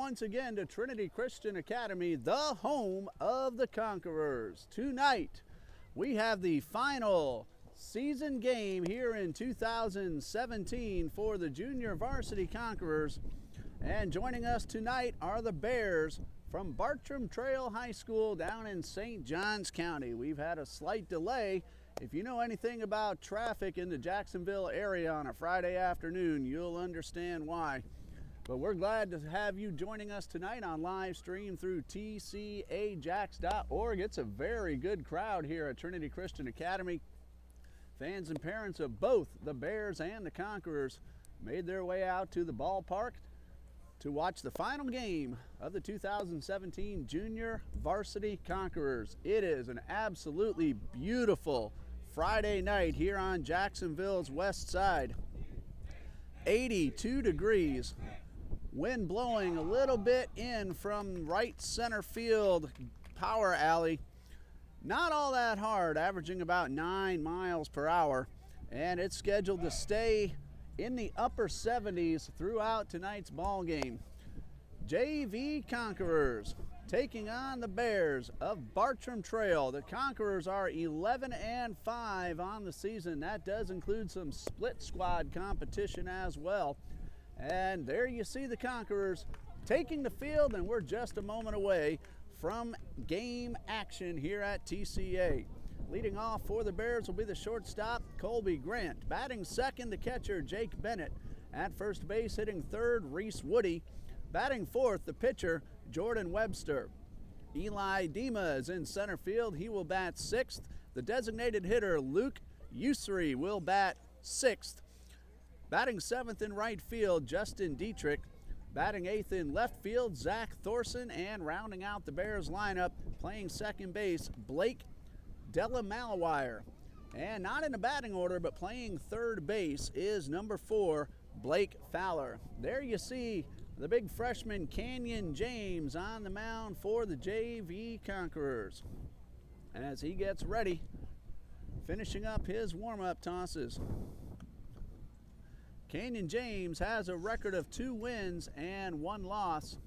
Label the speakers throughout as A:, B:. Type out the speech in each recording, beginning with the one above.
A: once again to Trinity Christian Academy, the home of the Conquerors. Tonight, we have the final season game here in 2017 for the Junior Varsity Conquerors. And joining us tonight are the Bears from Bartram Trail High School down in St. Johns County. We've had a slight delay. If you know anything about traffic in the Jacksonville area on a Friday afternoon, you'll understand why. But we're glad to have you joining us tonight on live stream through TCAJax.org. It's a very good crowd here at Trinity Christian Academy. Fans and parents of both the Bears and the Conquerors made their way out to the ballpark to watch the final game of the 2017 Junior Varsity Conquerors. It is an absolutely beautiful Friday night here on Jacksonville's west side. 82 degrees. Wind blowing a little bit in from right center field power alley. Not all that hard, averaging about 9 miles per hour. And it's scheduled to stay in the upper 70s throughout tonight's ball game. JV Conquerors taking on the Bears of Bartram Trail. The Conquerors are 11-5 on the season. That does include some split squad competition as well. And there you see the Conquerors taking the field, and we're just a moment away from game action here at TCA. Leading off for the Bears will be the shortstop, Colby Grant. Batting second, the catcher, Jake Bennett. At first base, hitting third, Reese Woody. Batting fourth, the pitcher, Jordan Webster. Eli Dima is in center field. He will bat sixth. The designated hitter, Luke Ussery, will bat sixth. Batting seventh in right field, Justin Dietrich. Batting eighth in left field, Zach Thorson. And rounding out the Bears lineup, playing second base, Blake Della Malwire. And not in the batting order, but playing third base is number 4, Blake Fowler. There you see the big freshman Canyon James on the mound for the JV Conquerors as he gets ready, finishing up his warm-up tosses. Canyon James has a record of 2 wins and 1 loss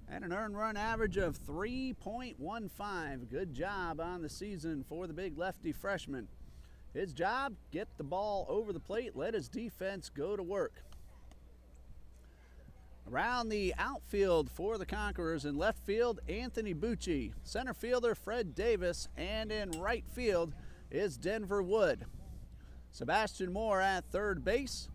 A: and an earned run average of 3.15. Good job on the season for the big lefty freshman. His job, get the ball over the plate, let his defense go to work. Around the outfield for the Conquerors, in left field, Anthony Bucci. Center fielder, Fred Davis. And in right field is Denver Wood. Sebastian Moore at third base.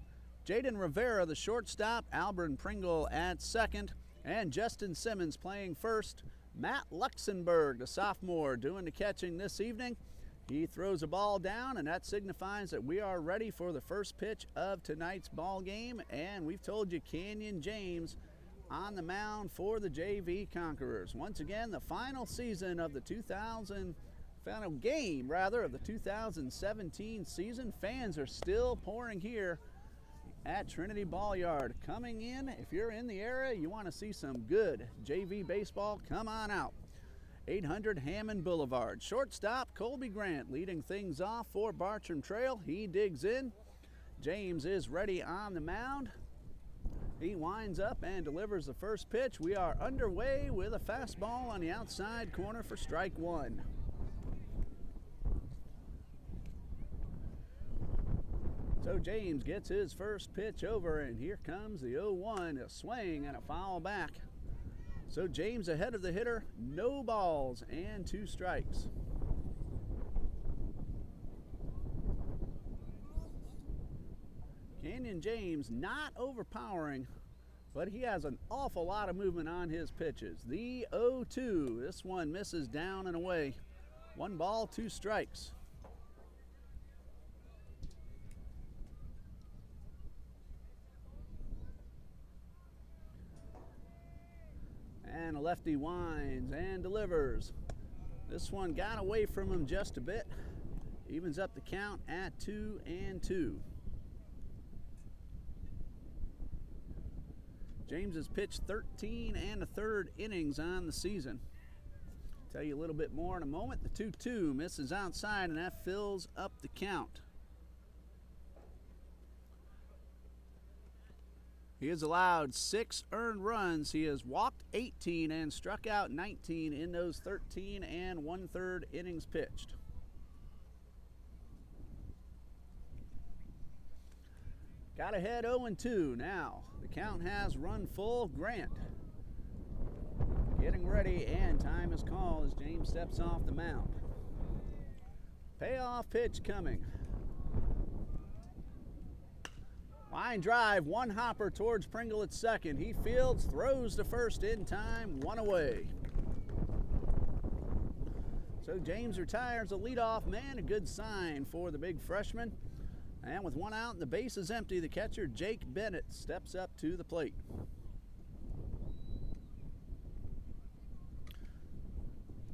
A: Jaden Rivera, the shortstop. Albert Pringle at second. And Justin Simmons playing first. Matt Luxembourg, the sophomore, doing the catching this evening. He throws a ball down, and that signifies that we are ready for the first pitch of tonight's ball game. And we've told you Canyon James on the mound for the JV Conquerors. Once again, the final season of the final game of the 2017 season. Fans are still pouring here at Trinity Ball Yard. Coming in, if you're in the area, you want to see some good JV baseball, come on out. 800 Hammond Boulevard. Shortstop, Colby Grant leading things off for Bartram Trail. He digs in. James is ready on the mound. He winds up and delivers the first pitch. We are underway with a fastball on the outside corner for strike 1. So James gets his first pitch over, and here comes the 0-1, a swing and a foul back. So James ahead of the hitter, no balls and 2 strikes. Canyon James not overpowering, but he has an awful lot of movement on his pitches. The 0-2, this one misses down and away. 1 ball, 2 strikes. And a lefty winds and delivers. This one got away from him just a bit. Evens up the count at 2-2. James has pitched 13 1/3 innings on the season. Tell you a little bit more in a moment. The 2-2 misses outside, and that fills up the count. He has allowed 6 earned runs. He has walked 18 and struck out 19 in those 13 1/3 innings pitched. Got ahead 0-2 now. The count has run full. Grant getting ready, and time is called as James steps off the mound. Payoff pitch coming. Line drive, one hopper towards Pringle at second. He fields, throws to first in time, one away. So James retires a leadoff man, a good sign for the big freshman. And with one out and the base is empty, the catcher, Jake Bennett, steps up to the plate.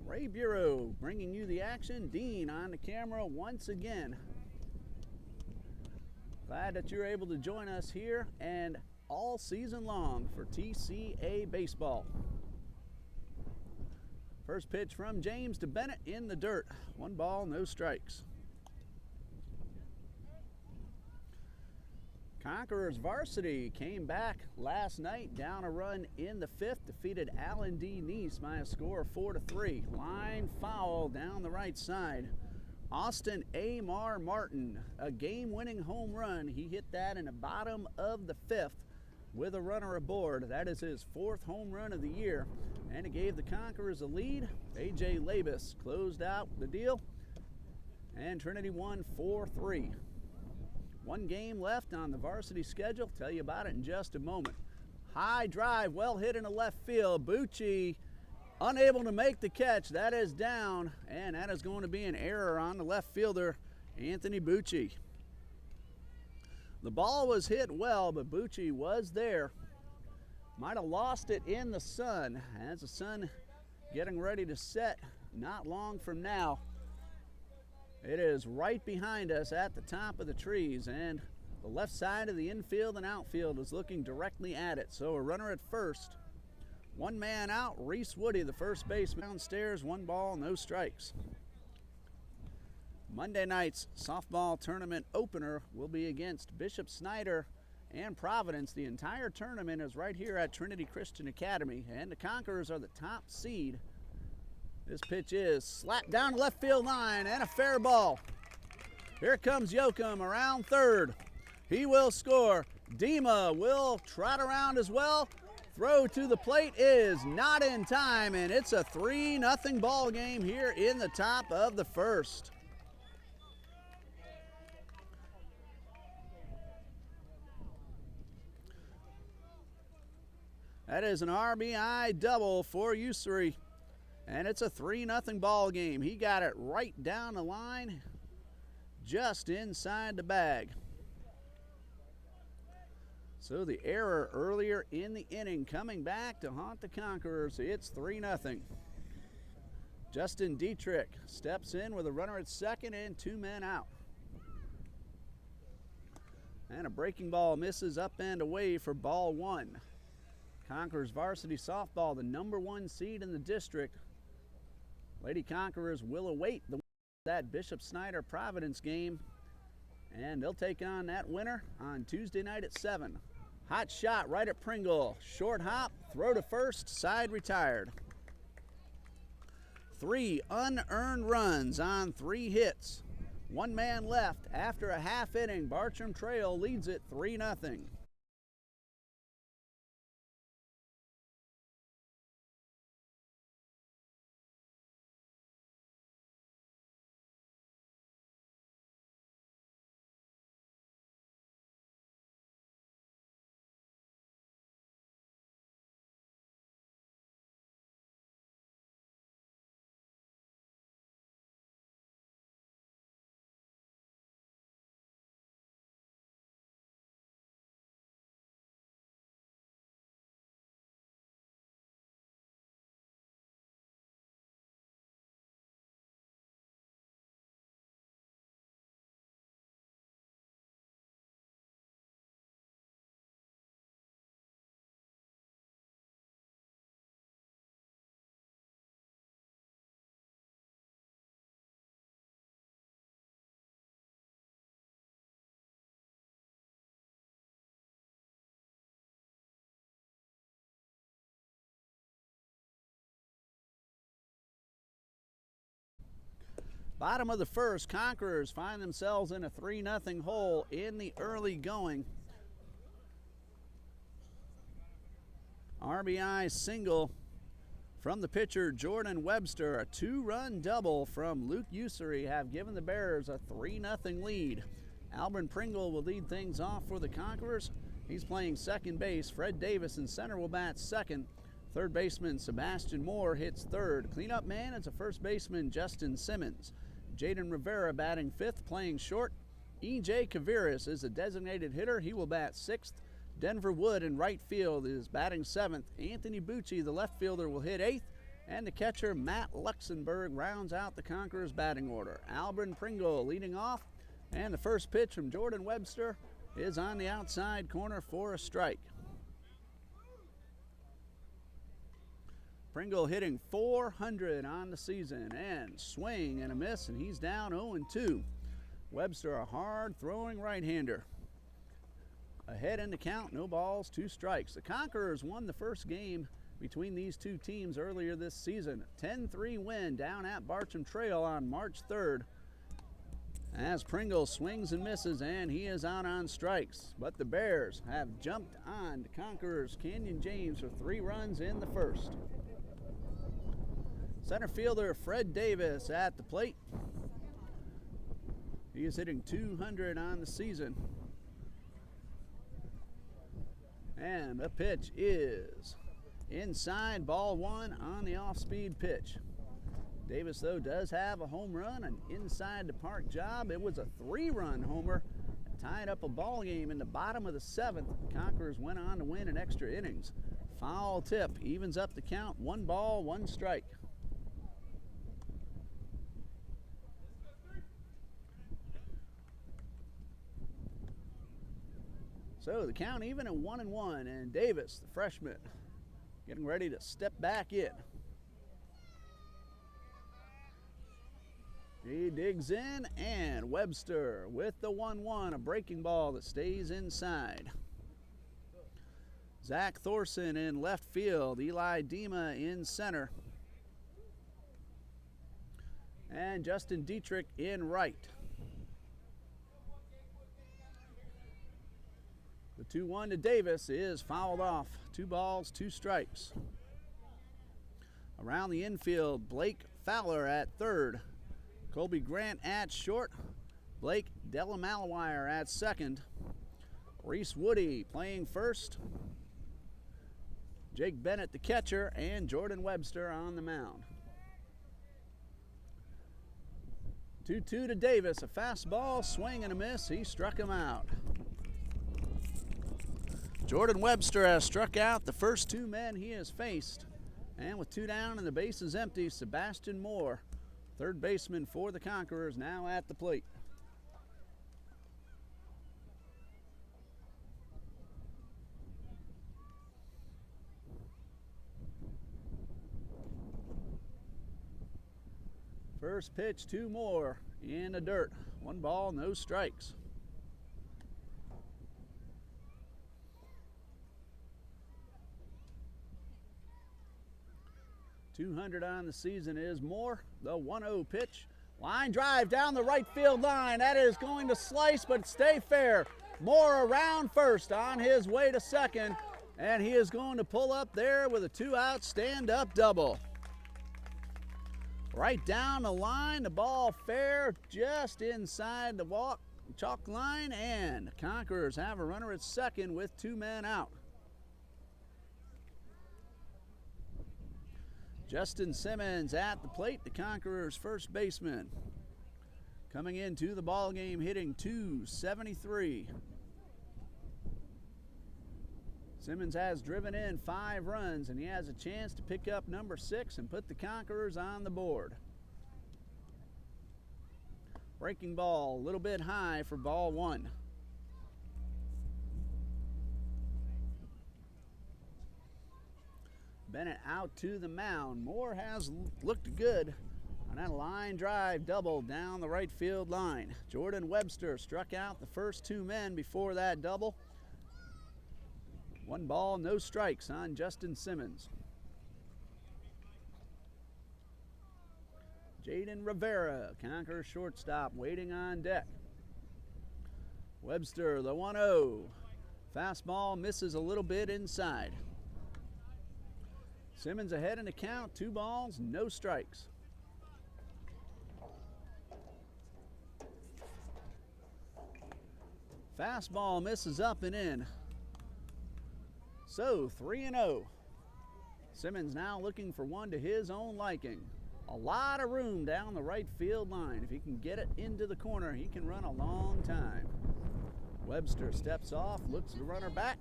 A: Ray Bureau bringing you the action. Dean on the camera once again. Glad that you're able to join us here and all season long for TCA baseball. First pitch from James to Bennett in the dirt. 1 ball, no strikes. Conquerors varsity came back last night, down a run in the 5th, defeated Allen D. Neese by a score of 4-3. Line foul down the right side. Austin Amar Martin, a game-winning home run. He hit that in the bottom of the 5th with a runner aboard. That is his 4th home run of the year, and it gave the Conquerors a lead. A.J. Labus closed out the deal, and Trinity won 4-3. 1 game left on the varsity schedule. Tell you about it in just a moment. High drive, well hit in the left field. Bucci unable to make the catch. That is down, and that is going to be an error on the left fielder, Anthony Bucci. The ball was hit well, but Bucci was there. Might have lost it in the sun, as the sun getting ready to set not long from now. It is right behind us at the top of the trees, and the left side of the infield and outfield is looking directly at it. So a runner at first. 1 man out, Reese Woody, the first baseman, downstairs, 1 ball, no strikes. Monday night's softball tournament opener will be against Bishop Snyder and Providence. The entire tournament is right here at Trinity Christian Academy, and the Conquerors are the top seed. This pitch is slapped down the left field line, and a fair ball. Here comes Yoakum around third. He will score. Dima will trot around as well. Throw to the plate is not in time, and it's a 3-0 ball game here in the top of the first. That is an RBI double for Ussery, and it's a 3-0 ball game. He got it right down the line, just inside the bag. So the error earlier in the inning coming back to haunt the Conquerors. It's 3-0. Justin Dietrich steps in with a runner at second and 2 men out. And a breaking ball misses up and away for ball 1. Conquerors varsity softball, the #1 seed in the district. Lady Conquerors will await that Bishop Snyder Providence game, and they'll take on that winner on Tuesday night at 7. Hot shot right at Pringle. Short hop, throw to first, side retired. 3 unearned runs on 3 hits. 1 man left after a half inning. Bartram Trail leads it 3-0. Bottom of the first, Conquerors find themselves in a 3-0 hole in the early going. RBI single from the pitcher Jordan Webster. A 2-run double from Luke Usery have given the Bears a 3-0 lead. Albin Pringle will lead things off for the Conquerors. He's playing second base. Fred Davis in center will bat second. Third baseman Sebastian Moore hits third. Cleanup man is a first baseman Justin Simmons. Jaden Rivera batting fifth, playing short. E.J. Kaviris is a designated hitter. He will bat sixth. Denver Wood in right field is batting seventh. Anthony Bucci, the left fielder, will hit eighth. And the catcher Matt Luxembourg rounds out the Conquerors batting order. Albin Pringle leading off. And the first pitch from Jordan Webster is on the outside corner for a strike. Pringle hitting .400 on the season, and swing and a miss, and he's down 0-2. Webster, a hard-throwing right-hander. Ahead in the count, no balls, 2 strikes. The Conquerors won the first game between these two teams earlier this season. 10-3 win down at Bartram Trail on March 3rd. As Pringle swings and misses, and he is out on strikes. But the Bears have jumped on the Conquerors' Canyon James for 3 runs in the first. Center fielder Fred Davis at the plate. He is hitting .200 on the season. And the pitch is inside, ball 1 on the off-speed pitch. Davis, though, does have a home run, an inside-the-park job. It was a 3-run homer, tied up a ball game in the bottom of the 7th. The Conquerors went on to win in extra innings. Foul tip evens up the count, 1 ball, 1 strike. So the count even at 1-1, and Davis, the freshman, getting ready to step back in. He digs in, and Webster with the 1-1, a breaking ball that stays inside. Zach Thorson in left field, Eli Dima in center, and Justin Dietrich in right. The 2-1 to Davis is fouled off. 2 balls, 2 strikes. Around the infield, Blake Fowler at third. Colby Grant at short. Blake Delamalawire at second. Reese Woody playing first. Jake Bennett the catcher, and Jordan Webster on the mound. 2-2 to Davis. A fastball, swing and a miss. He struck him out. Jordan Webster has struck out the first 2 men he has faced. And with 2 down and the bases empty, Sebastian Moore, third baseman for the Conquerors, now at the plate. First pitch to Moore in the dirt. 1 ball, no strikes. .200 on the season is Moore. The 1-0 pitch. Line drive down the right field line. That is going to slice, but stay fair. Moore around first on his way to second, and he is going to pull up there with a 2-out stand-up double. Right down the line, the ball fair, just inside the chalk line, and the Conquerors have a runner at second with 2 men out. Justin Simmons at the plate, the Conquerors' first baseman. Coming into the ball game, hitting .273. Simmons has driven in 5 runs, and he has a chance to pick up number 6 and put the Conquerors on the board. Breaking ball, a little bit high for ball 1. Bennett out to the mound. Moore has looked good on that line drive double down the right field line. Jordan Webster struck out the first 2 men before that double. 1 ball, no strikes on Justin Simmons. Jaden Rivera, Conqueror shortstop, waiting on deck. Webster, the 1-0. Fastball misses a little bit inside. Simmons ahead in the count, 2 balls, no strikes. Fastball misses up and in. So 3-0. Simmons now looking for one to his own liking. A lot of room down the right field line. If he can get it into the corner, he can run a long time. Webster steps off, looks the runner back.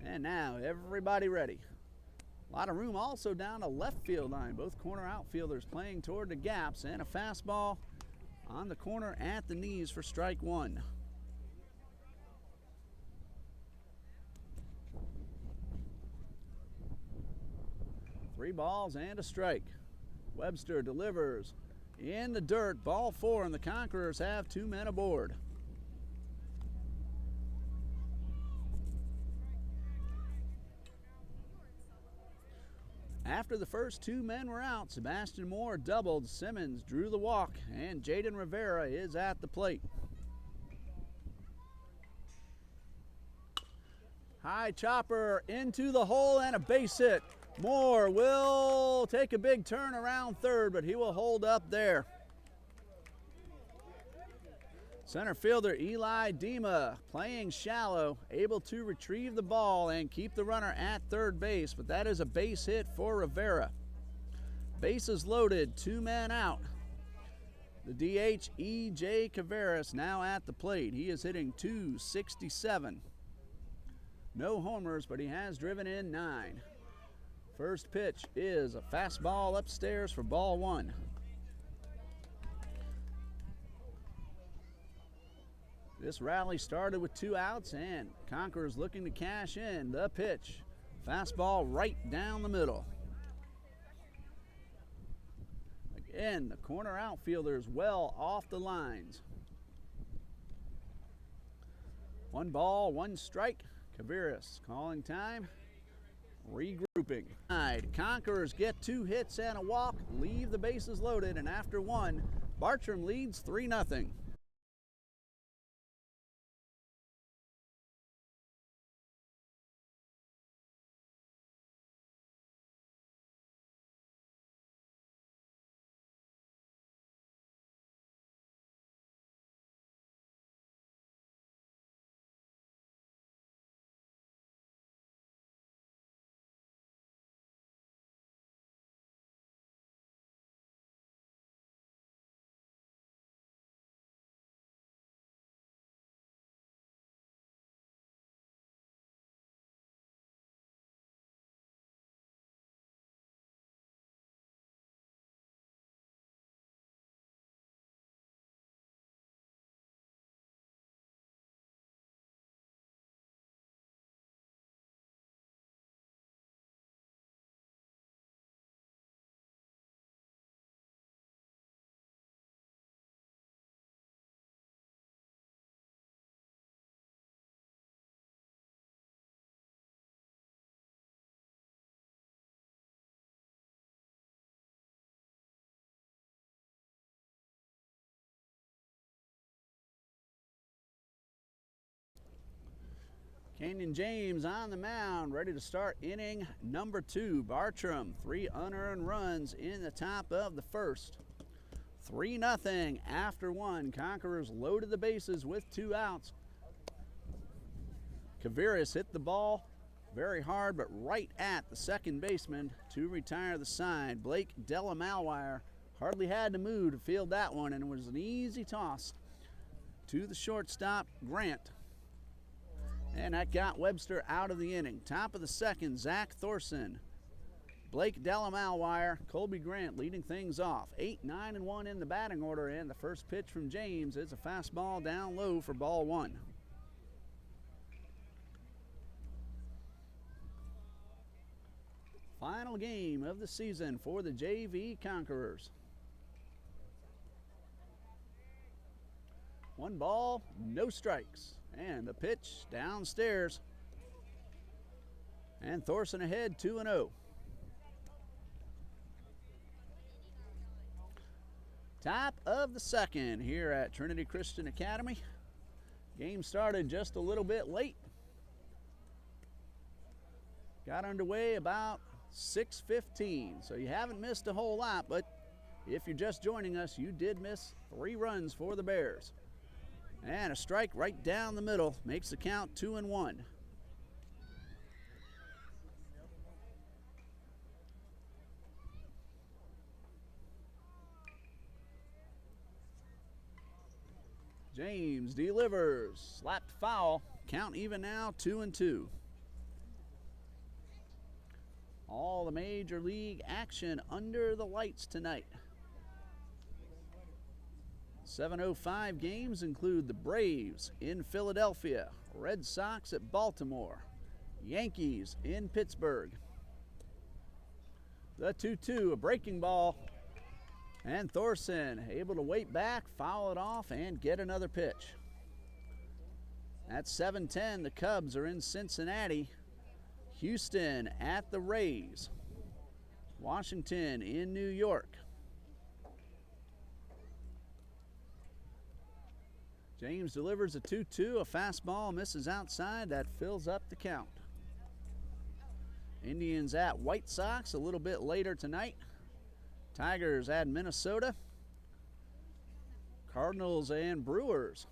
A: And now everybody ready. A lot of room also down the left field line. Both corner outfielders playing toward the gaps, and a fastball on the corner at the knees for strike 1. Three balls and a strike. Webster delivers in the dirt, ball 4, and the Conquerors have 2 men aboard. After the first 2 men were out, Sebastian Moore doubled, Simmons drew the walk, and Jaden Rivera is at the plate. High chopper into the hole and a base hit. Moore will take a big turn around third, but he will hold up there. Center fielder Eli Dima playing shallow, able to retrieve the ball and keep the runner at third base, but that is a base hit for Rivera. Bases loaded, 2 men out. The DH E.J. Caveras now at the plate. He is hitting .267. No homers, but he has driven in 9. First pitch is a fastball upstairs for ball 1. This rally started with 2 outs, and Conquerors looking to cash in. The pitch, fastball right down the middle. Again, the corner outfielders well off the lines. 1 ball, 1 strike. Caveras calling time. Regrouping. Conquerors get 2 hits and a walk, leave the bases loaded, and after 1, Bartram leads 3-0. Canyon James on the mound, ready to start inning number 2. Bartram, 3 unearned runs in the top of the first. 3-0 after 1. Conquerors loaded the bases with 2 outs. Caveras hit the ball very hard, but right at the second baseman to retire the side. Blake Delamalwire hardly had to move to field that one, and it was an easy toss to the shortstop, Grant. And that got Webster out of the inning. Top of the second, Zach Thorson, Blake Delamalwire, Colby Grant leading things off. 8, 9, and 1 in the batting order, and the first pitch from James is a fastball down low for ball 1. Final game of the season for the JV Conquerors. 1 ball, no strikes. And the pitch downstairs. And Thorson ahead 2-0. Top of the second here at Trinity Christian Academy. Game started just a little bit late. Got underway about 6:15, so you haven't missed a whole lot, but if you're just joining us, you did miss 3 runs for the Bears. And a strike right down the middle makes the count 2-1. James delivers, slapped foul, count even now, 2-2. All the major league action under the lights tonight. 7:05 games include the Braves in Philadelphia, Red Sox at Baltimore, Yankees in Pittsburgh. The 2-2, a breaking ball, and Thorson able to wait back, foul it off, and get another pitch. At 7:10, the Cubs are in Cincinnati, Houston at the Rays, Washington in New York. James delivers a 2-2, a fastball misses outside, that fills up the count. Indians at White Sox a little bit later tonight. Tigers at Minnesota. Cardinals and Brewers.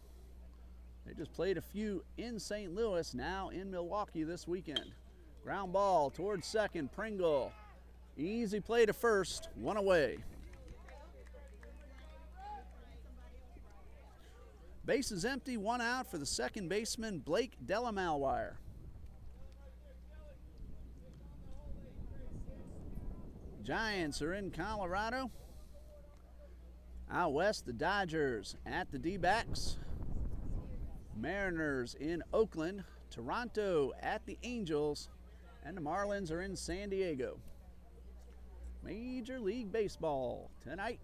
A: They just played a few in St. Louis, now in Milwaukee this weekend. Ground ball towards second, Pringle. Easy play to first, 1 away. Bases empty, 1 out for the second baseman, Blake Delamalwire. Giants are in Colorado. Out west, the Dodgers at the D-backs. Mariners in Oakland. Toronto at the Angels. And the Marlins are in San Diego. Major League Baseball tonight.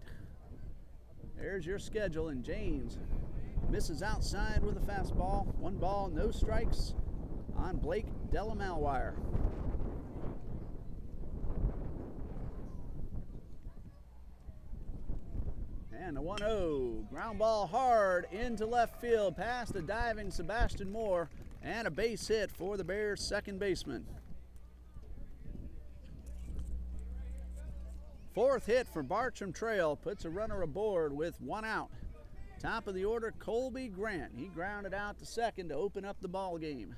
A: There's your schedule, and James misses outside with a fastball. 1 ball, no strikes on Blake Delamalwire. And the 1-0, ground ball hard into left field past the diving Sebastian Moore, and a base hit for the Bears' second baseman. 4th hit for Bartram Trail puts a runner aboard with 1 out. Top of the order, Colby Grant. He grounded out to second to open up the ball game.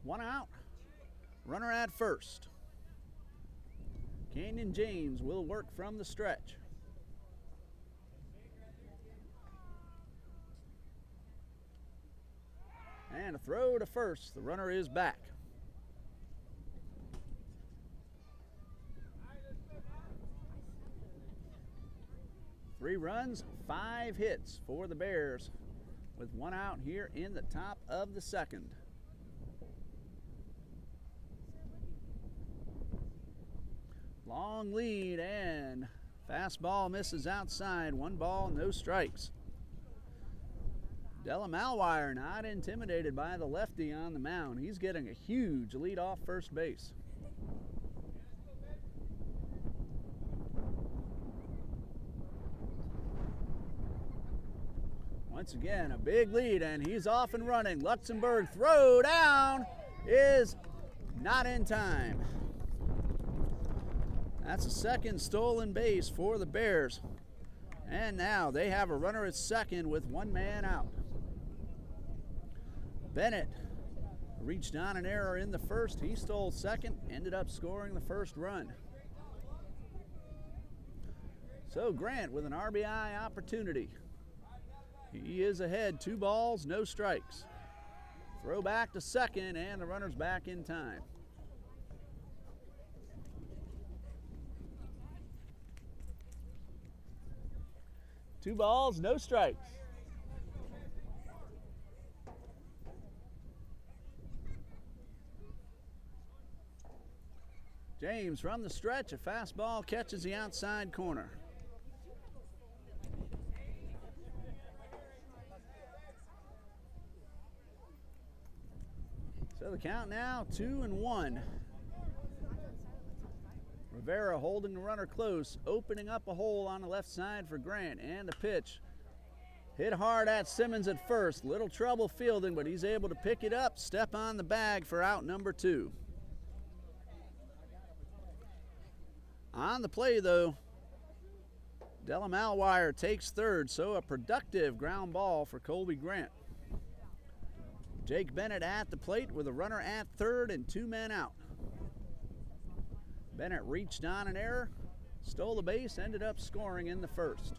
A: One out, runner at first. Canyon James will work from the stretch. And a throw to first. The runner is back. Three runs, 5 hits for the Bears with 1 out here in the top of the second. Long lead, and fastball misses outside. 1 ball, no strikes. Delamalwire not intimidated by the lefty on the mound. He's getting a huge lead off first base. Once again, a big lead, and he's off and running. Luxembourg throw down is not in time. That's a second stolen base for the Bears. And now they have a runner at second with 1 man out. Bennett reached on an error in the first. He stole second, ended up scoring the first run. So Grant with an RBI opportunity. He is ahead, 2 balls, no strikes. Throw back to second, and the runner's back in time. Two balls, no strikes. James from the stretch, a fastball catches the outside corner. So the count now 2-1. Rivera holding the runner close, opening up a hole on the left side for Grant, and the pitch. Hit hard at Simmons at first. Little trouble fielding, but he's able to pick it up, step on the bag for out number 2. On the play, though, Della Malwire takes third, so a productive ground ball for Colby Grant. Jake Bennett at the plate with a runner at third and 2 men out. Bennett reached on an error, stole the base, ended up scoring in the first.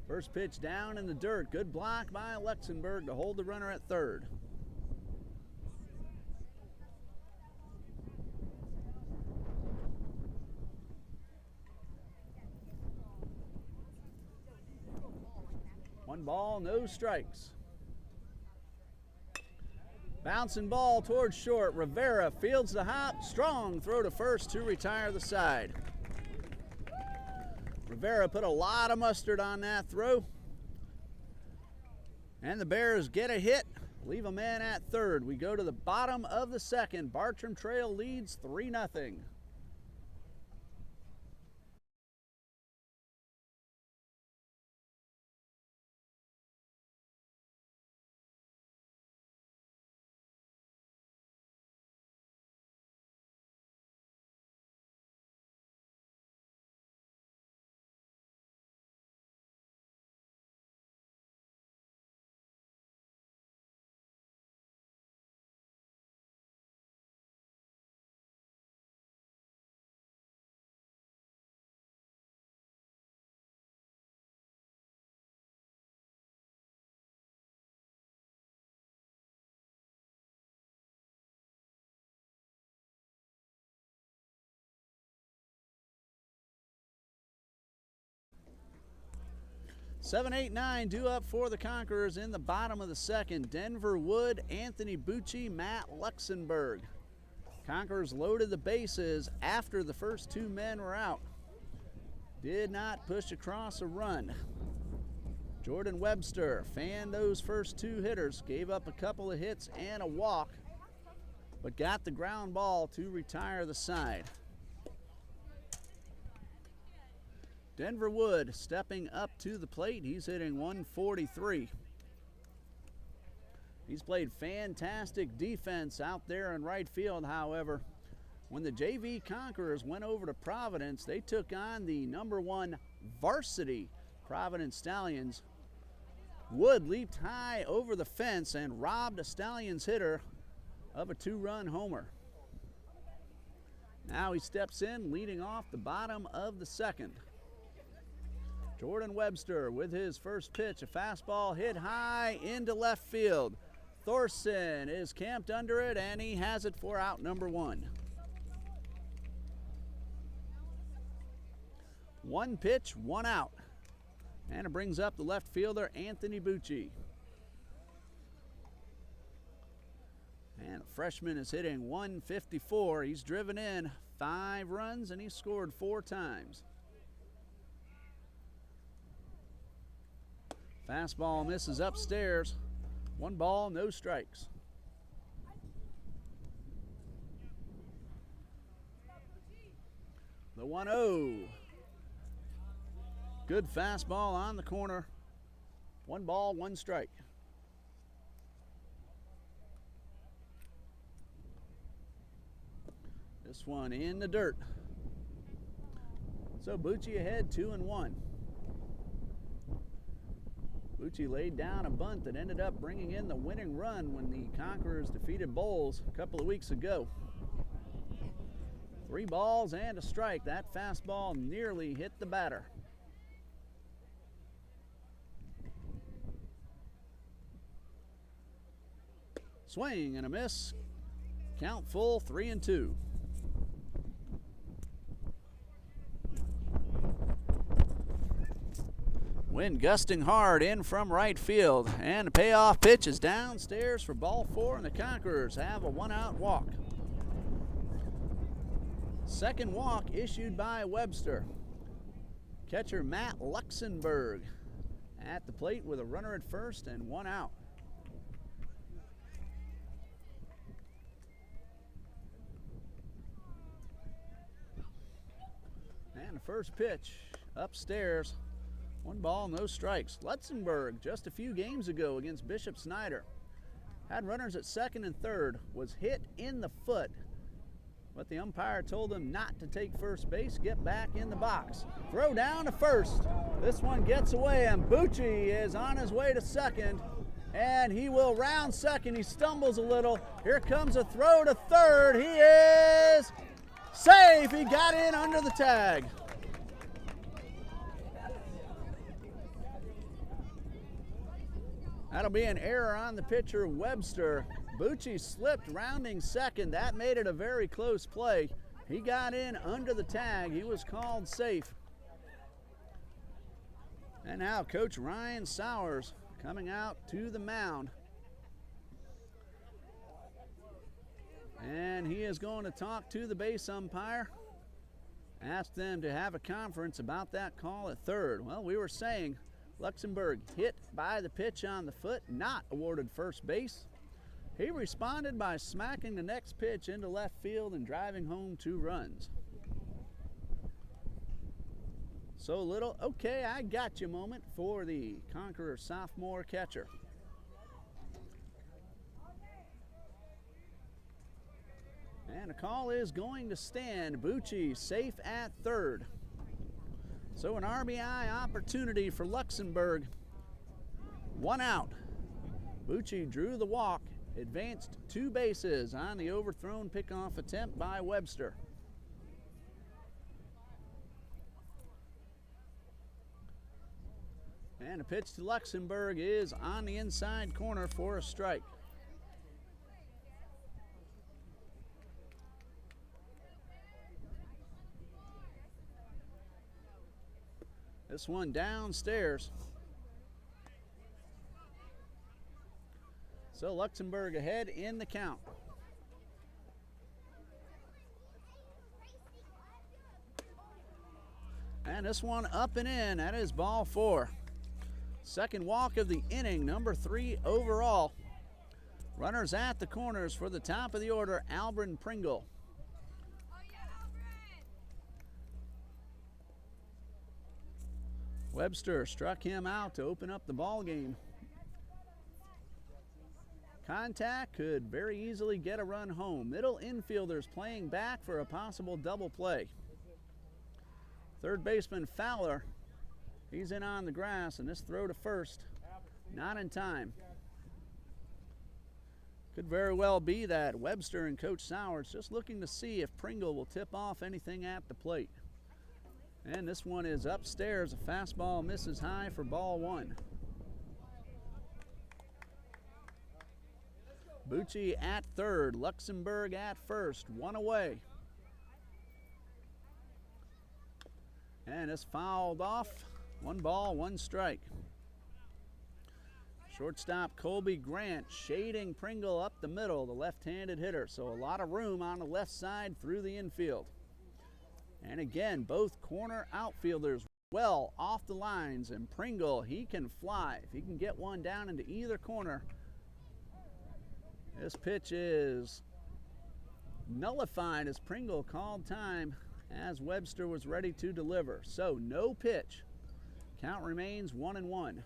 A: First pitch down in the dirt. Good block by Luxembourg to hold the runner at third. One ball, no strikes. Bouncing ball towards short. Rivera fields the hop. Strong throw to first to retire the side. Rivera put a lot of mustard on that throw. And the Bears get a hit, leave a man at third. We go to the bottom of the second. Bartram Trail leads 3-0. Seven, 8, 9 due up for the Conquerors in the bottom of the second. Denver Wood, Anthony Bucci, Matt Luxembourg. Conquerors loaded the bases after the first 2 men were out. Did not push across a run. Jordan Webster fanned those first 2 hitters, gave up a couple of hits and a walk, but got the ground ball to retire the side. Denver Wood stepping up to the plate. He's hitting 143. He's played fantastic defense out there in right field. However, when the JV Conquerors went over to Providence, they took on the #1 varsity Providence Stallions. Wood leaped high over the fence and robbed a Stallions hitter of a 2-run homer. Now he steps in, leading off the bottom of the second. Jordan Webster with his first pitch, a fastball hit high into left field. Thorson is camped under it, and he has it for out number 1. 1 pitch, 1 out. And it brings up the left fielder, Anthony Bucci. And the freshman is hitting 154. He's driven in 5 runs, and he's scored 4 times. Fastball misses upstairs. 1 ball, no strikes. The 1-0. Good fastball on the corner. 1 ball, 1 strike. This one in the dirt. So Bucci ahead 2-1. Bucci laid down a bunt that ended up bringing in the winning run when the Conquerors defeated Bowles a couple of weeks ago. 3 balls and a strike. That fastball nearly hit the batter. Swing and a miss. Count full, 3-2. Wind gusting hard in from right field, and the payoff pitch is downstairs for ball 4, and the Conquerors have a 1-out walk. Second walk issued by Webster. Catcher Matt Luxembourg at the plate with a runner at first and 1 out. first pitch upstairs. 1 ball, no strikes. Luxembourg, just a few games ago against Bishop Snyder, had runners at second and third, was hit in the foot, but the umpire told him not to take first base, get back in the box. Throw down to first. This one gets away, and Bucci is on his way to second, and he will round second. He stumbles a little. Here comes a throw to third. He is safe. He got in under the tag. That'll be an error on the pitcher, Webster. Bucci slipped rounding second. That made it a very close play. He got in under the tag. He was called safe. And now Coach Ryan Sowers coming out to the mound. And he is going to talk to the base umpire. Ask them to have a conference about that call at third. Well, we were saying Luxembourg hit by the pitch on the foot, not awarded first base. He responded by smacking the next pitch into left field and driving home 2 runs. So little, okay, I got you moment for the Conqueror sophomore catcher. And a call is going to stand. Bucci safe at third. So an RBI opportunity for Luxembourg. 1 out. Bucci drew the walk, advanced 2 bases on the overthrown pickoff attempt by Webster. And a pitch to Luxembourg is on the inside corner for a strike. This one downstairs. So Luxembourg ahead in the count. And this one up and in. That is ball 4. Second walk of the inning, number 3 overall. Runners at the corners for the top of the order, Albrin Pringle. Webster struck him out to open up the ball game. Contact could very easily get a run home. Middle infielders playing back for a possible double play. Third baseman Fowler, he's in on the grass, and this throw to first, not in time. Could very well be that Webster and Coach Sowers just looking to see if Pringle will tip off anything at the plate. And this one is upstairs. A fastball misses high for ball 1. Bucci at third, Luxembourg at first, 1 away. And it's fouled off. 1 ball, 1 strike. Shortstop Colby Grant shading Pringle up the middle, the left-handed hitter. So a lot of room on the left side through the infield. And again, both corner outfielders well off the lines, and Pringle, he can fly. If he can get one down into either corner, this pitch is nullified as Pringle called time as Webster was ready to deliver. So no pitch. Count remains 1-1.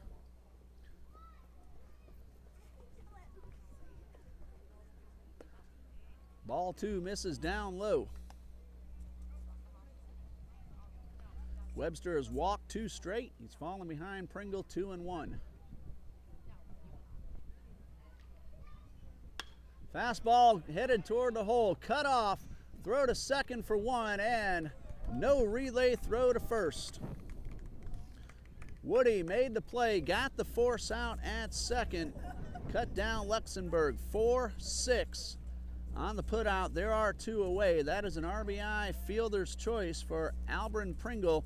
A: Ball 2 misses down low. Webster has walked 2 straight. He's fallen behind Pringle 2-1. Fastball headed toward the hole. Cut off. Throw to second for 1, and no relay throw to first. Woody made the play, got the force out at second. Cut down Luxembourg 4-6. On the putout, there are 2 away. That is an RBI fielder's choice for Albrin Pringle.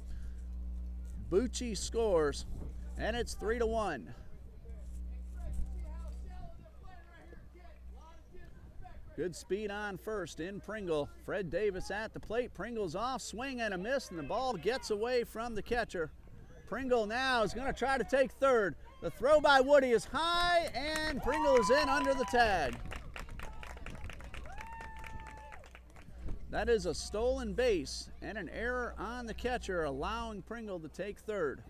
A: Bucci scores, and it's 3-1. Good speed on first in Pringle. Fred Davis at the plate. Pringle's off, swing and a miss, and the ball gets away from the catcher. Pringle now is going to try to take third. The throw by Woody is high, and Pringle is in under the tag. That is a stolen base and an error on the catcher, allowing Pringle to take third.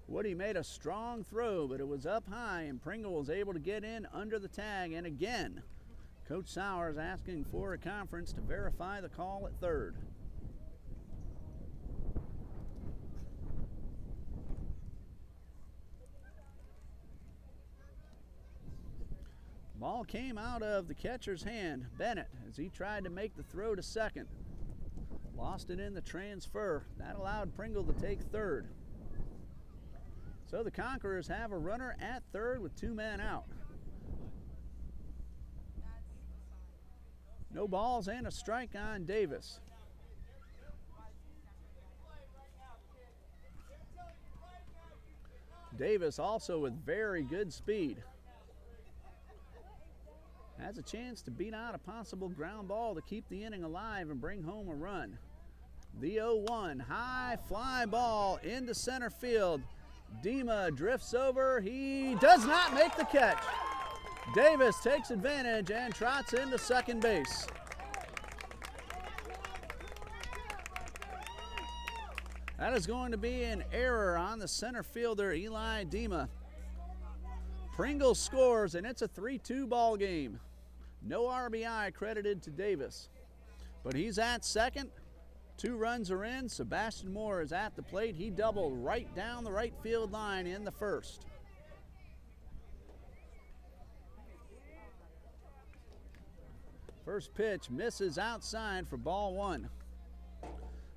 A: Woody made a strong throw, but it was up high, and Pringle was able to get in under the tag. And again, Coach Sowers asking for a conference to verify the call at third. Ball came out of the catcher's hand, Bennett, as he tried to make the throw to second. Lost it in the transfer. That allowed Pringle to take third. So the Conquerors have a runner at third with 2 men out. No balls and a strike on Davis. Davis also with very good speed. Has a chance to beat out a possible ground ball to keep the inning alive and bring home a run. The 0-1, high fly ball into center field. Dima drifts over. He does not make the catch. Davis takes advantage and trots into second base. That is going to be an error on the center fielder, Eli Dima. Pringle scores, and it's a 3-2 ball game. No RBI credited to Davis, but he's at second. 2 runs are in. Sebastian Moore is at the plate. He doubled right down the right field line in the first. First pitch misses outside for ball 1.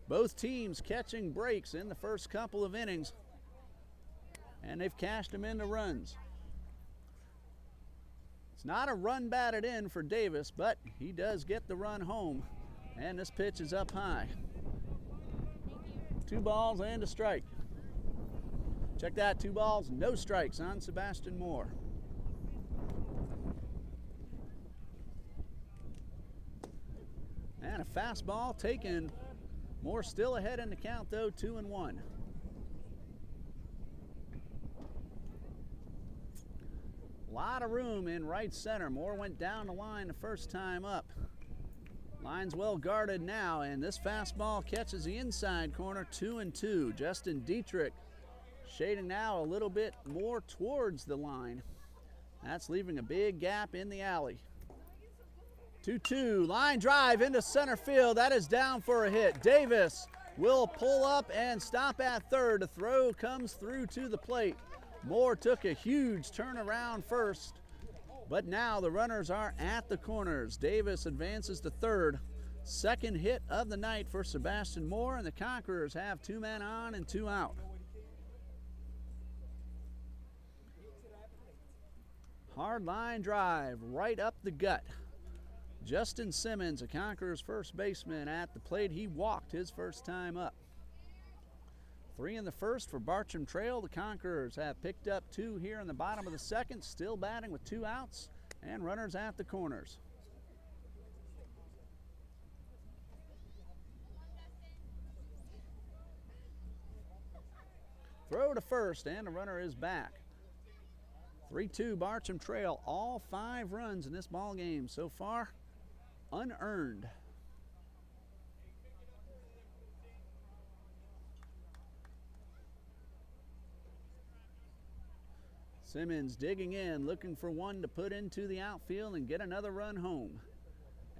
A: Both teams catching breaks in the first couple of innings, and they've cashed them into runs. It's not a run batted in for Davis, but he does get the run home, and this pitch is up high. 2 balls and a strike. Check that, 2 balls, no strikes on Sebastian Moore. And a fastball taken. Moore still ahead in the count though, 2-1. A lot of room in right center. Moore went down the line the first time up. Line's well guarded now, and this fastball catches the inside corner, 2-2. Justin Dietrich shading now a little bit more towards the line. That's leaving a big gap in the alley. 2-2, line drive into center field. That is down for a hit. Davis will pull up and stop at third. The throw comes through to the plate. Moore took a huge turnaround first, but now the runners are at the corners. Davis advances to third. Second hit of the night for Sebastian Moore, and the Conquerors have 2 men on and 2 out. Hard line drive right up the gut. Justin Simmons, a Conquerors first baseman, at the plate. He walked his first time up. 3 in the first for Bartram Trail. The Conquerors have picked up 2 here in the bottom of the second, still batting with 2 outs and runners at the corners. Throw to first, and the runner is back. 3-2 Bartram Trail. All 5 runs in this ball game so far unearned. Simmons digging in, looking for one to put into the outfield and get another run home.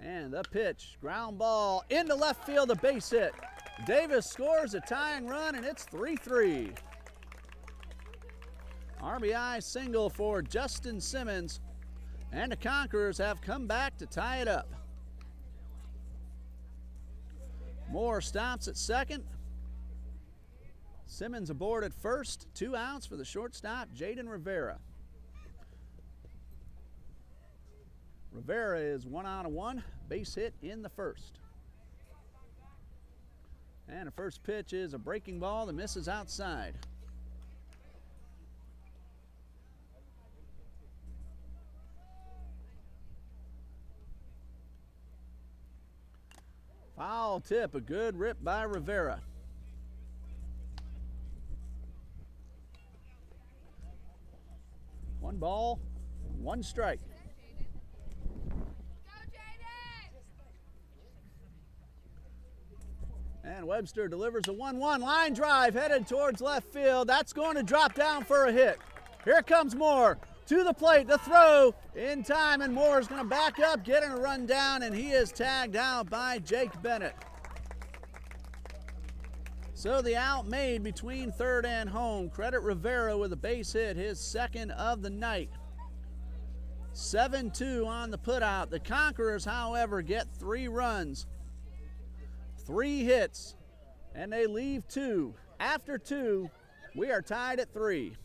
A: And the pitch, ground ball into left field, a base hit. Davis scores a tying run, and it's 3-3. RBI single for Justin Simmons, and the Conquerors have come back to tie it up. Moore stops at second. Simmons aboard at first. 2 outs for the shortstop, Jaden Rivera. Rivera is 1 out of 1, base hit in the first. And the first pitch is a breaking ball that misses outside. Foul tip, a good rip by Rivera. One ball, 1 strike. And Webster delivers a 1-1 line drive headed towards left field. That's going to drop down for a hit. Here comes Moore to the plate. The throw in time, and Moore is going to back up, getting a run down, and he is tagged out by Jake Bennett. So the out made between third and home. Credit Rivera with a base hit, his second of the night. 7-2 on the putout. The Conquerors, however, get 3 runs, 3 hits, and they leave 2. After 2, we are tied at 3.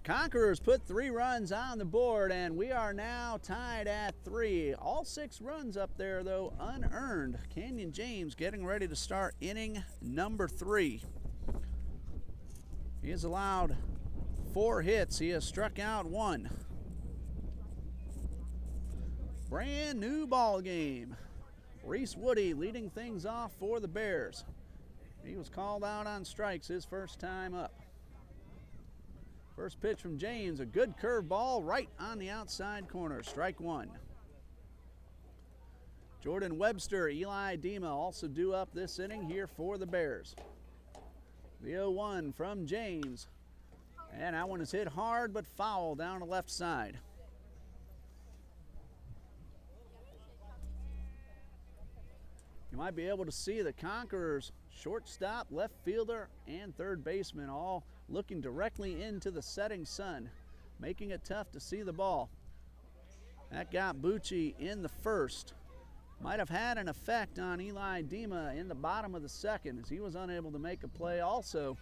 A: Conquerors put 3 runs on the board, and we are now tied at 3. All 6 runs up there, though, unearned. Canyon James getting ready to start inning number 3. He has allowed 4 hits. He has struck out 1. Brand new ball game. Reese Woody leading things off for the Bears. He was called out on strikes his first time up. First pitch from James, a good curve ball right on the outside corner, strike 1. Jordan Webster, Eli Dima also due up this inning here for the Bears. The 0-1 from James, and that one is hit hard but foul down the left side. You might be able to see the Conquerors shortstop, left fielder, and third baseman all looking directly into the setting sun, making it tough to see the ball. That got Bucci in the first. Might have had an effect on Eli Dima in the bottom of the second, as he was unable to make a play also.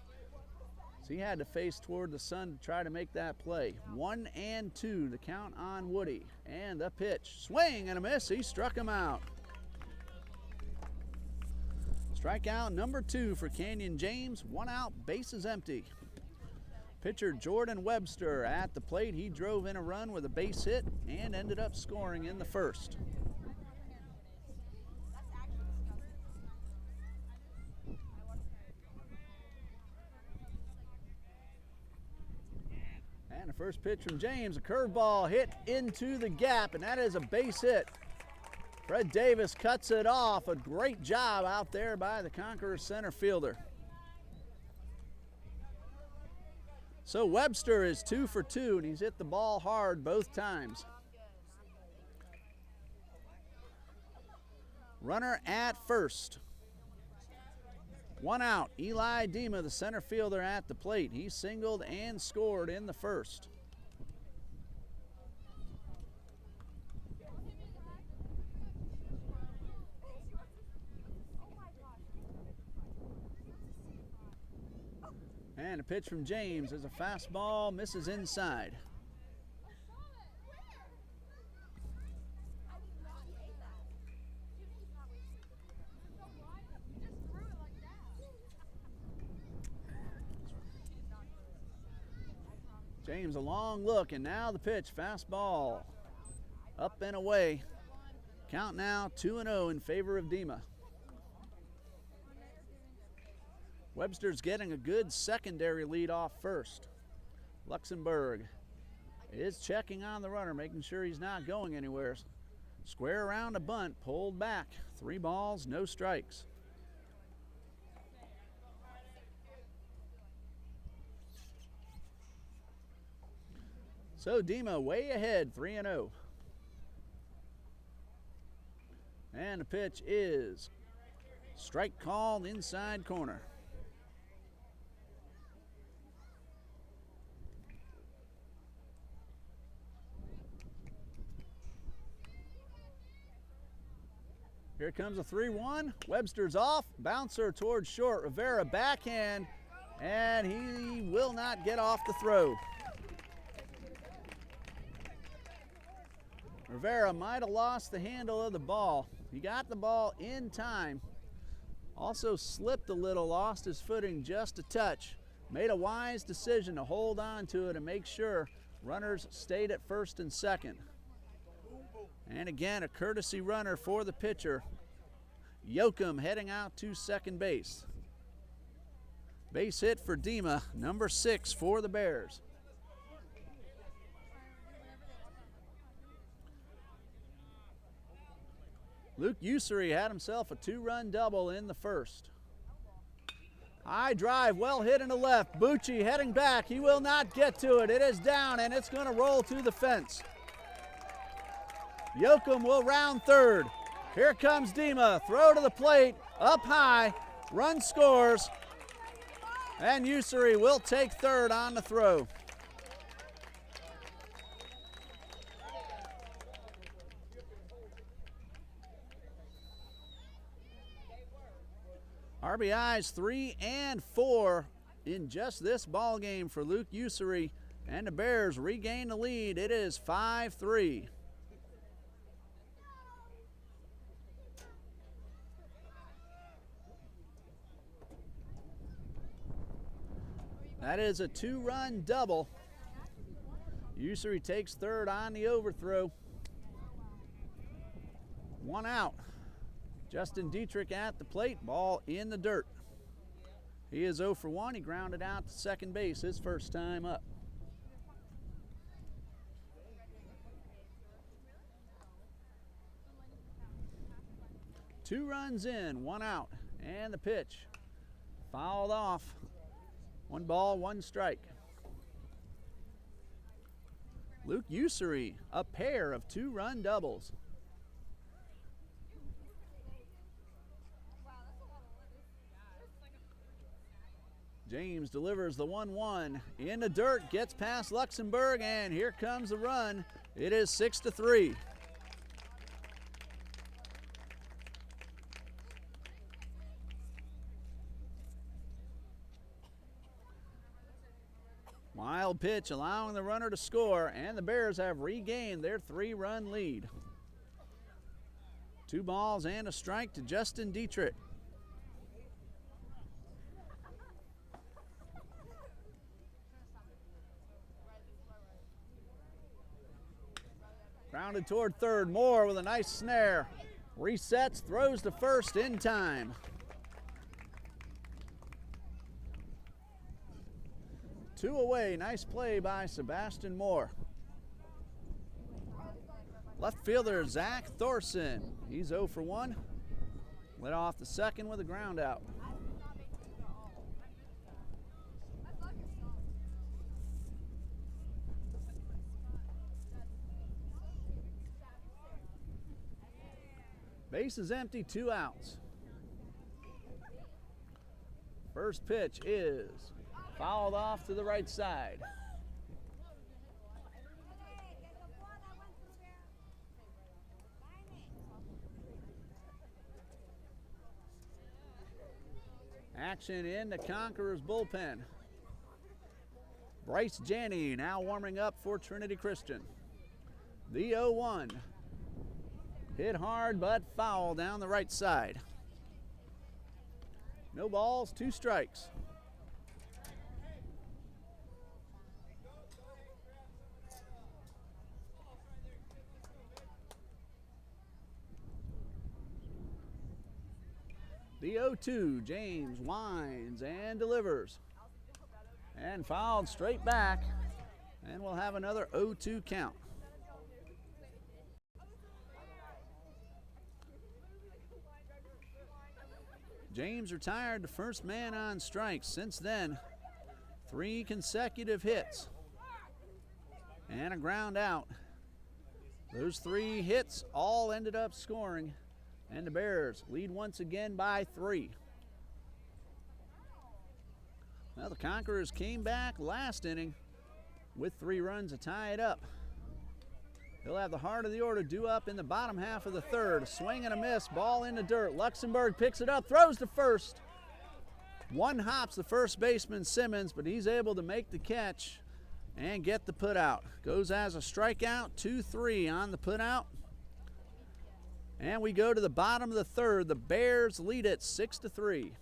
A: So he had to face toward the sun to try to make that play. 1-2, the count on Woody. And the pitch, swing and a miss, he struck him out. Strikeout number 2 for Canyon James, 1 out, bases empty. Pitcher Jordan Webster at the plate. He drove in a run with a base hit and ended up scoring in the first. And the first pitch from James, a curveball hit into the gap, and that is a base hit. Fred Davis cuts it off. A great job out there by the Conquerors center fielder. So Webster is 2 for 2, and he's hit the ball hard both times. Runner at first. 1 out. Eli Dima, the center fielder, at the plate. He singled and scored in the first. And a pitch from James is a fastball, misses inside. James a long look, and now the pitch, fastball, up and away. Count now 2-0 in favor of Dima. Webster's getting a good secondary lead off first. Luxembourg is checking on the runner, making sure he's not going anywhere. Square around a bunt, pulled back. 3 balls, no strikes. So Dima way ahead, 3-0. And the pitch is strike called inside corner. Here comes a 3-1. Webster's off. Bouncer towards short. Rivera backhand. And he will not get off the throw. Rivera might have lost the handle of the ball. He got the ball in time. Also slipped a little, lost his footing just a touch. Made a wise decision to hold on to it and make sure runners stayed at first and second. And again, a courtesy runner for the pitcher. Yoakum heading out to second base. Base hit for Dima, number 6 for the Bears. Luke Usery had himself a 2-run double in the first. High drive, well hit in the left. Bucci heading back. He will not get to it. It is down, and it's going to roll to the fence. Yoakum will round third. Here comes Dima. Throw to the plate. Up high. Run scores. And Usery will take third on the throw. RBIs 3 and 4 in just this ball game for Luke Usery, and the Bears regain the lead. It is 5-3. That is a 2-run double. Usery takes third on the overthrow. 1 out. Justin Dietrich at the plate, ball in the dirt. He is 0 for 1. He grounded out to second base his first time up. Two runs in, 1 out, and the pitch fouled off. 1 ball, 1 strike. Luke Usery, a pair of 2-run doubles. James delivers the 1-1 in the dirt, gets past Luxembourg, and here comes the run. It is 6-3. Wild pitch allowing the runner to score, and the Bears have regained their 3-run lead. 2 balls and a strike to Justin Dietrich. Grounded toward third. Moore with a nice snare. Resets, throws to first in time. 2 away. Nice play by Sebastian Moore. Left fielder Zach Thorson. He's 0 for 1. Led off the second with a ground out. Base is empty, 2 outs. First pitch is fouled off to the right side. Action in the Conquerors bullpen. Bryce Janney now warming up for Trinity Christian. The 0-1. Hit hard but foul down the right side. No balls, 2 strikes. The 0-2, James winds and delivers. And fouled straight back. And we'll have another 0-2 count. James retired the first man on strikes. Since then, 3 consecutive hits and a ground out. Those 3 hits all ended up scoring, And the Bears lead once again by 3. Well, the Conquerors came back last inning with 3 runs to tie it up. He'll have the heart of the order due up in the bottom half of the third. A swing and a miss, ball in the dirt. Luxembourg picks it up, throws to first. One hops the first baseman, Simmons, but he's able to make the catch and get the put out. Goes as a strikeout, 2-3 on the put out. And we go to the bottom of the third. The Bears lead it 6-3.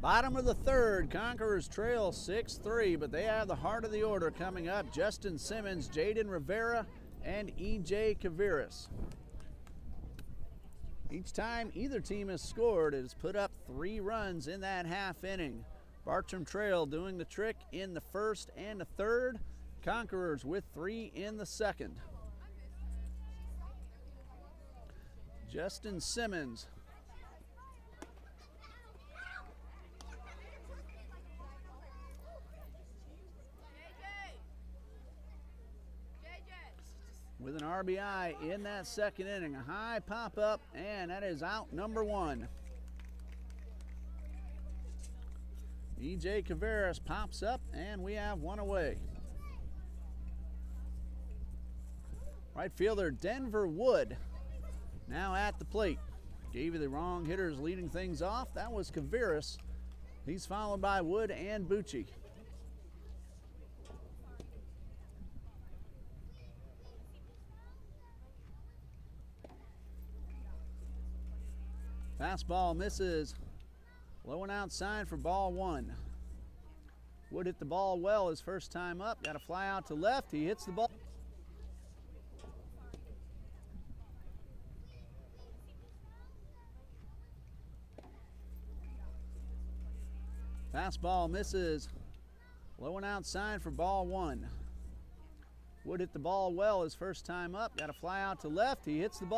A: Bottom of the third, Conquerors trail 6-3, but they have the heart of the order coming up. Justin Simmons, Jaden Rivera, and E.J. Kaviris. Each time either team has scored, it has put up 3 runs in that half inning. Bartram trail doing the trick in the first and the third. Conquerors with 3 in the second. Justin Simmons. With an RBI in that second inning. A high pop up, and that is out number 1. E.J. Kaviris pops up, and we have 1 away. Right fielder Denver Wood now at the plate. Gave you the wrong hitters leading things off. That was Kaviris. He's followed by Wood and Bucci. Fastball misses. Low and outside for ball 1. Wood hit the ball well his first time up. Got a fly out to left. He hits the ball. Fastball misses. Low and outside for ball 1. Wood hit the ball well his first time up. Got a fly out to left. He hits the ball.